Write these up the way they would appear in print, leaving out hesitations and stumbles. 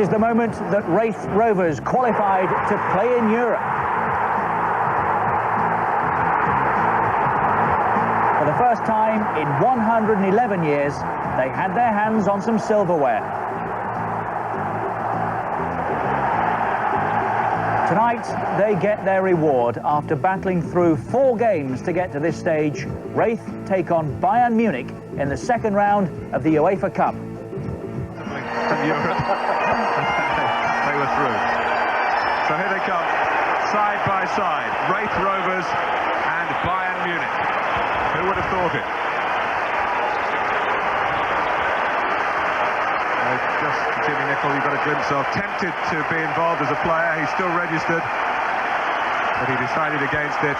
is the moment that Raith Rovers qualified to play in Europe. For the first time in 111 years, they had their hands on some silverware. Tonight, they get their reward. After battling through 4 games to get to this stage, Raith take on Bayern Munich in the second round of the UEFA Cup. From Europe. They were through. So here they come, side by side, Raith Rovers and Bayern Munich. Who would have thought it? Just Jimmy Nicholl, you got a glimpse of, tempted to be involved as a player. He's still registered, but he decided against it.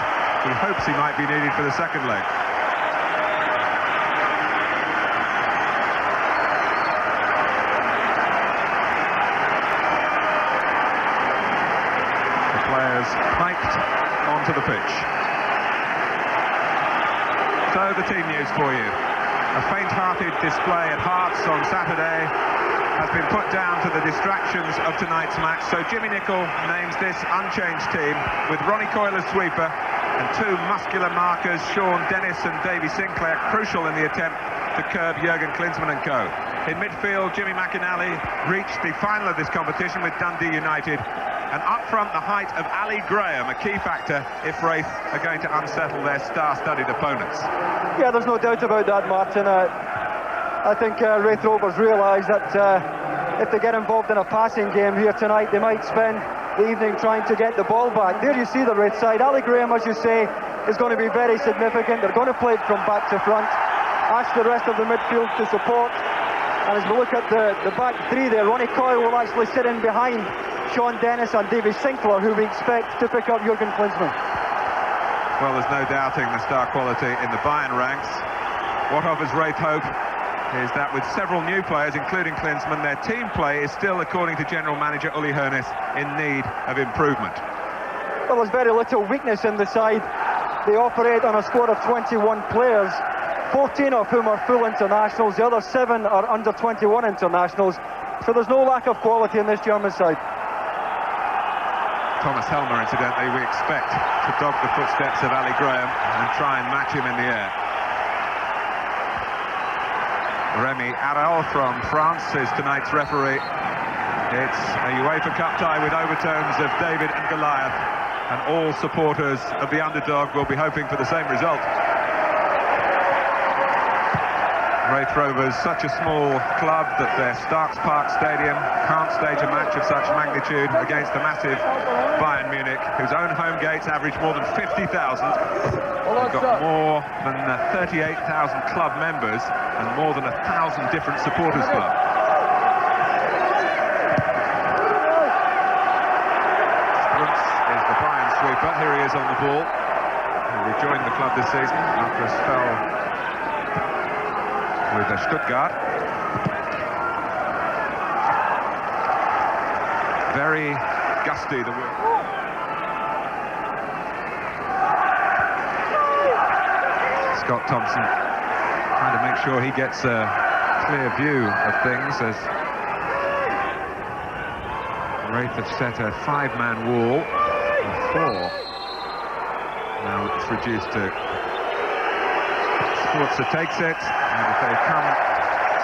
He hopes he might be needed for the second leg. The players hiked onto the pitch. So the team news for you. A faint-hearted display at Hearts on Saturday has been put down to the distractions of tonight's match. So Jimmy Nicholl names this unchanged team with Ronnie Coyle as sweeper and 2 muscular markers, Sean Dennis and Davy Sinclair, crucial in the attempt to curb Jurgen Klinsmann and co. In midfield, Jimmy McInally reached the final of this competition with Dundee United. And up front, the height of Ali Graham, a key factor if Raith are going to unsettle their star-studded opponents. Yeah, there's no doubt about that, Martin. I think Raith Rovers realise that if they get involved in a passing game here tonight, they might spend the evening trying to get the ball back. There you see the Raith side. Ali Graham, as you say, is going to be very significant. They're going to play it from back to front. Ask the rest of the midfield to support. And as we look at the back 3 there, Ronnie Coyle will actually sit in behind Sean Dennis and Davy Sinclair, who we expect to pick up Jurgen Klinsmann. Well, there's no doubting the star quality in the Bayern ranks. What offers Raith hope is that with several new players, including Klinsmann, their team play is still, according to General Manager Uli Hoeneß, in need of improvement. Well, there's very little weakness in the side. They operate on a squad of 21 players, 14 of whom are full internationals. The other 7 are under 21 internationals. So there's no lack of quality in this German side. Thomas Helmer, incidentally, we expect to dog the footsteps of Ali Graham and try and match him in the air. Remy Arel from France is tonight's referee. It's a UEFA Cup tie with overtones of David and Goliath, and all supporters of the underdog will be hoping for the same result. Raith Rovers, such a small club that their Starks Park Stadium can't stage a match of such magnitude against the massive Bayern Munich, whose own home gates average more than 50,000. They've got more than 38,000 club members and more than 1,000 different supporters clubs. Spruntz is the Bayern sweeper. Here he is on the ball. He rejoined the club this season after a spell with Stuttgart. Very gusty, the wind. Scott Thompson trying to make sure he gets a clear view of things as Raith have set a 5-man wall of 4. Now it's reduced to Schwarzer takes it, and if they come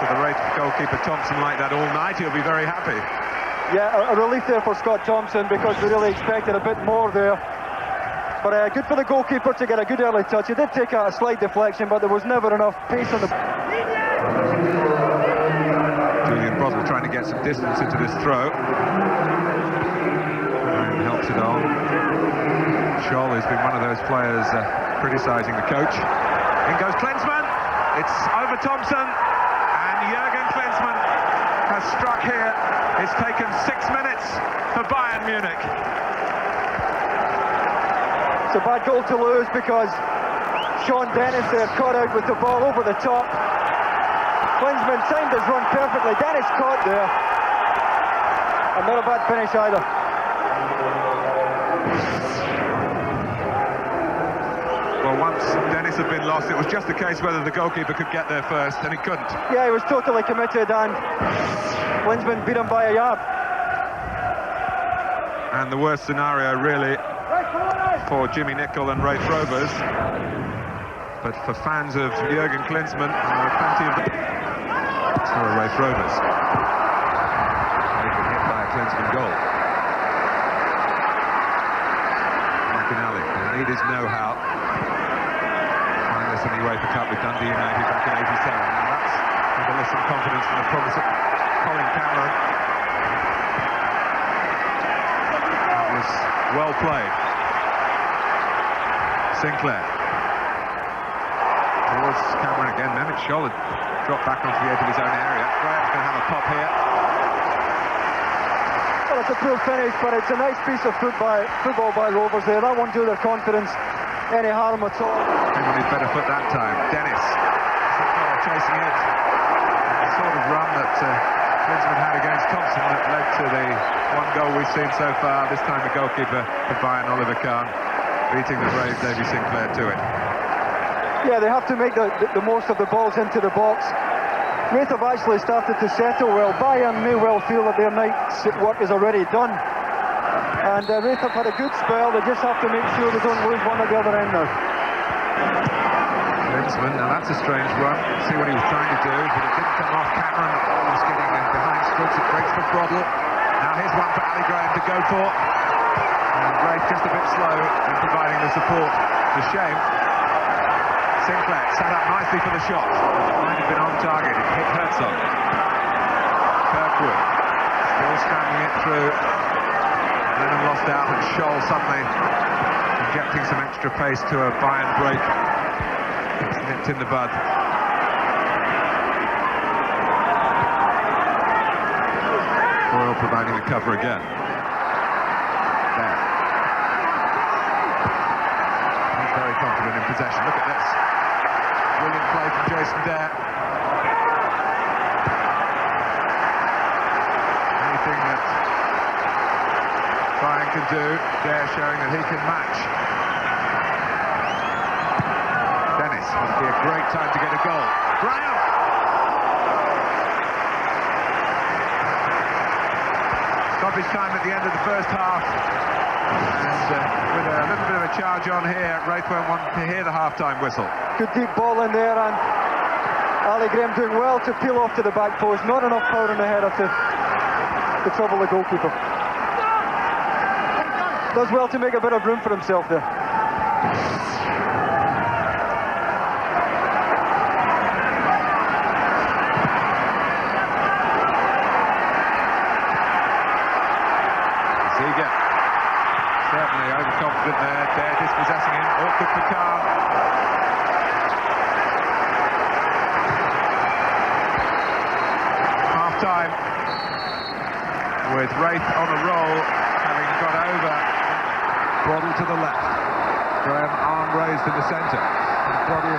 to the Raith goalkeeper Thompson like that all night, he'll be very happy. Yeah, a relief there for Scott Thompson, because we really expected a bit more there. But good for the goalkeeper to get a good early touch. He did take a slight deflection, but there was never enough pace on the... Julian Brosel trying to get some distance into this throw. And helps it on. Scholl has been one of those players criticising the coach. In goes Klinsmann. It's over Thompson, and Jurgen Klinsmann has struck here. It's taken 6 minutes for Bayern Munich. It's a bad goal to lose, because Sean Dennis there caught out with the ball over the top. Klinsmann timed his run perfectly. Dennis caught there. And not a bad finish either. Well, once Dennis had been lost, it was just a case whether the goalkeeper could get there first, and he couldn't. Yeah, he was totally committed, and Klinsmann beat him by a yard. And the worst scenario really for Jimmy Nicol and Raith Rovers, but for fans of Jurgen Klinsmann, and there are plenty of them, so are Raith Rovers. They've been hit by a Klinsmann goal. McInally, he'll need his know-how. Find this in the UEFA Cup with Dundee United back in '87. Now that's under some confidence from the promise of Colin Cameron. That was well played. Sinclair. Towards Cameron again. Mehmet Scholl had dropped back onto the edge of his own area. Graham's going to have a pop here. Well, it's a poor finish, but it's a nice piece of football by Rovers there. That won't do their confidence any harm at all. And on his better foot that time. Dennis. Sinclair chasing it. The sort of run that Klinsmann had against Thompson that led to the one goal we've seen so far. This time the goalkeeper for Bayern, Oliver Kahn, beating the brave Davy Sinclair to it. Yeah, they have to make the most of the balls into the box. Raith have actually started to settle well. Bayern may well feel that their night's work is already done. And Raith have had a good spell. They just have to make sure they don't lose one at the other end now. Klinsmann, now that's a strange run. See what he was trying to do, but it didn't come off. Cameron was getting behind Strooks. It breaks for Broddle. Now here's one for Ali Graham to go for. And Raith just a bit slow in providing the support. It's a shame. Sinclair sat up nicely for the shot. Might have been on target. It hit Herzog. Kirkwood still scrambling it through. Lennon lost out, and Scholl suddenly injecting some extra pace to a Bayern break. It's nipped in the bud. Boyle providing the cover again. There. He's very confident in possession. Look at this. Brilliant play from Jason Dare. Anything that Bayern can do, Dare showing that he can match. Dennis, must be a great time to get a goal. Graham! Stoppage time at the end of the first half. And with a little bit of a charge on here, Raith won't want to hear the half-time whistle. Good deep ball in there, and Ali Graham doing well to peel off to the back post. Not enough power in the header to trouble the goalkeeper. Does well to make a bit of room for himself there. Ziga. Certainly overconfident there. Dare dispossessing him. Awkward for Kahn. Half-time with Raith on a roll, having got over. Broddle to the left. Graham arm raised in the centre. Broddle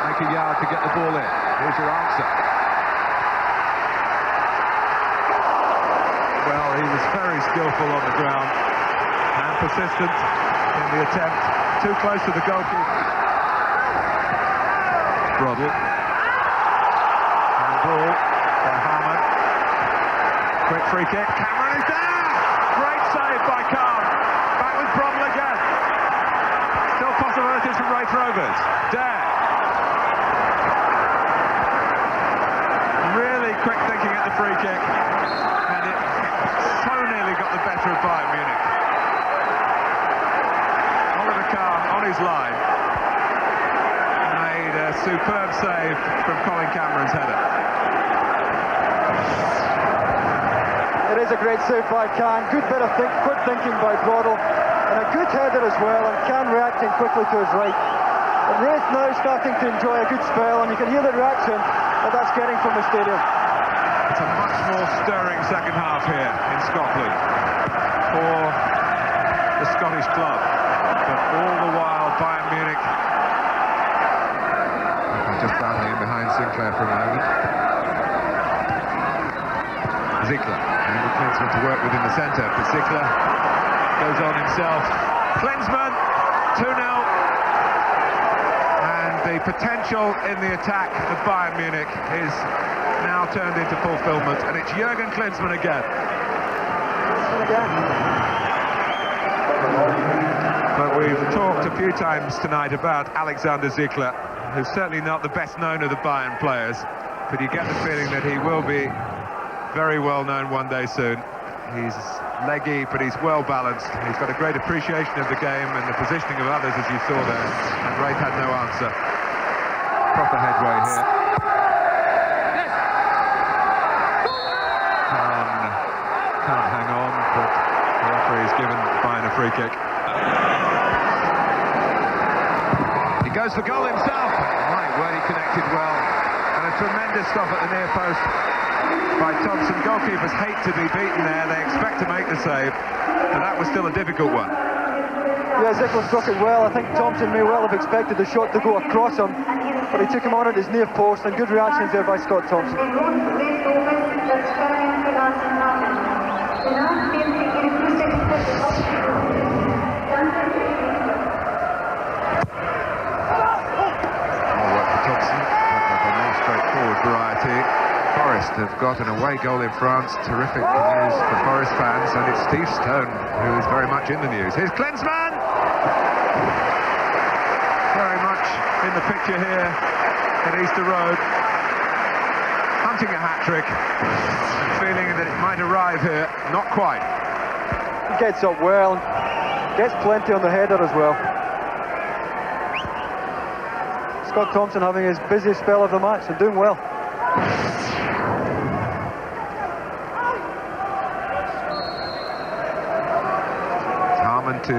make a yard to get the ball in. Here's your answer. Well, he was very skillful on the ground and persistent in the attempt. Too close to the goalkeeper. Broddle. And ball by Harman. Quick free kick. Cameron is there! Great save by Kahn. Back with Broddle again. Still possibilities from Raith Rovers. Dare. Really quick thinking at the free kick. And it so nearly got the better of Bayern Munich. Oliver Kahn on his line. Made a superb save from Colin Cameron's header. It is a great save by Kahn. Good bit of quick thinking by Broddle. And a good header as well, and Kahn reacting quickly to his right. And Raith now starting to enjoy a good spell, and you can hear the reaction that that's getting from the stadium. It's a much more stirring second half here in Scotland for the Scottish club. But all the while, Bayern Munich just battling in behind Sinclair for a moment. Ziegler, and Klinsmann to work within the centre, but Ziegler goes on himself. Klinsmann, 2-0. And the potential in the attack of Bayern Munich is now turned into fulfilment, and it's Jurgen Klinsmann again. We've talked a few times tonight about Alexander Ziegler, who's certainly not the best known of the Bayern players, but you get the feeling that he will be very well known one day soon. He's leggy, but he's well balanced. He's got a great appreciation of the game and the positioning of others, as you saw there, and Raith had no answer. Proper headway here. Can't hang on, but the referee has given Bayern a free kick. He goes for goal himself. Right, where he connected well. And a tremendous stop at the near post by Thompson. Goalkeepers hate to be beaten there. They expect to make the save. And that was still a difficult one. Yeah, Ziegler struck it well. I think Thompson may well have expected the shot to go across him, but he took him on at his near post, and good reactions there by Scott Thompson. Forest have got an away goal in France. Terrific news for Forest fans, and it's Steve Stone who is very much in the news. Here's Klinsmann! Very much in the picture here at Easter Road. Hunting a hat-trick and feeling that it might arrive here. Not quite. He gets up well, gets plenty on the header as well. Scott Thompson having his busiest spell of the match and doing well. To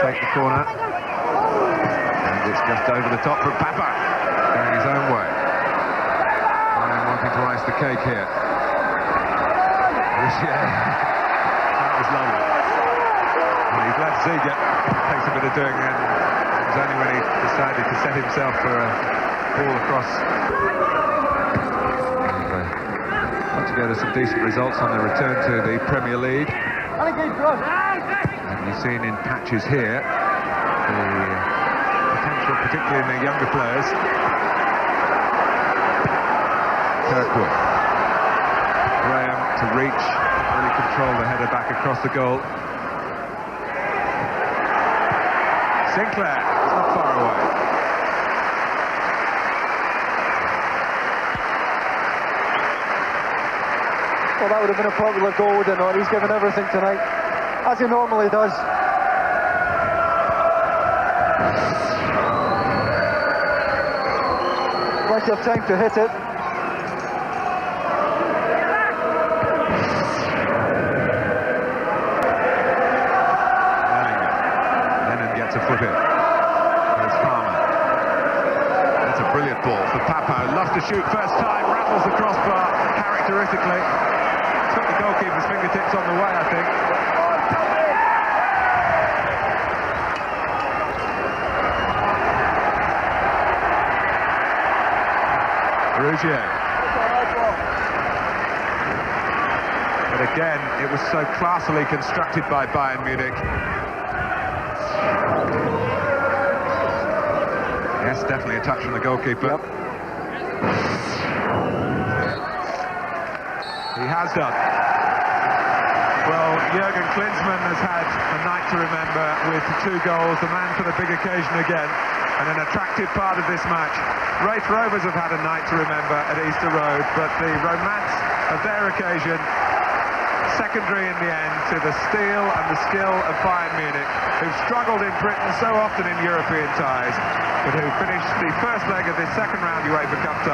take the corner, and it's just over the top from Papa, going his own way. Bayern wanting to ice the cake here. That was lovely. Well, he's let Ziegler takes a bit of doing, and it was only when he decided to set himself for a ball across. Put together some decent results on their return to the Premier League. And you've seen in patches here the potential, particularly in the younger players. Kirkwood, Graham to reach, really control the header back across the goal. Sinclair, it's not far away. Well, that would have been a popular goal, would it not? He's given everything tonight, as he normally does. Plenty of time to hit it. Lennon gets a foot in. There's Farmer. That's a brilliant ball for Papo. Loves to shoot first time, rattles the crossbar characteristically. Took the goalkeeper's fingertips on the way, I think. Rougier. But again, it was so classily constructed by Bayern Munich. Yes, definitely a touch from the goalkeeper. Yep. He has done. Well, Jurgen Klinsmann has had a night to remember with 2 goals, the man for the big occasion again, and an attractive part of this match. Raith Rovers have had a night to remember at Easter Road, but the romance of their occasion, secondary in the end to the steel and the skill of Bayern Munich, who've struggled in Britain so often in European ties, but who finished the first leg of this second round UEFA Cup tie.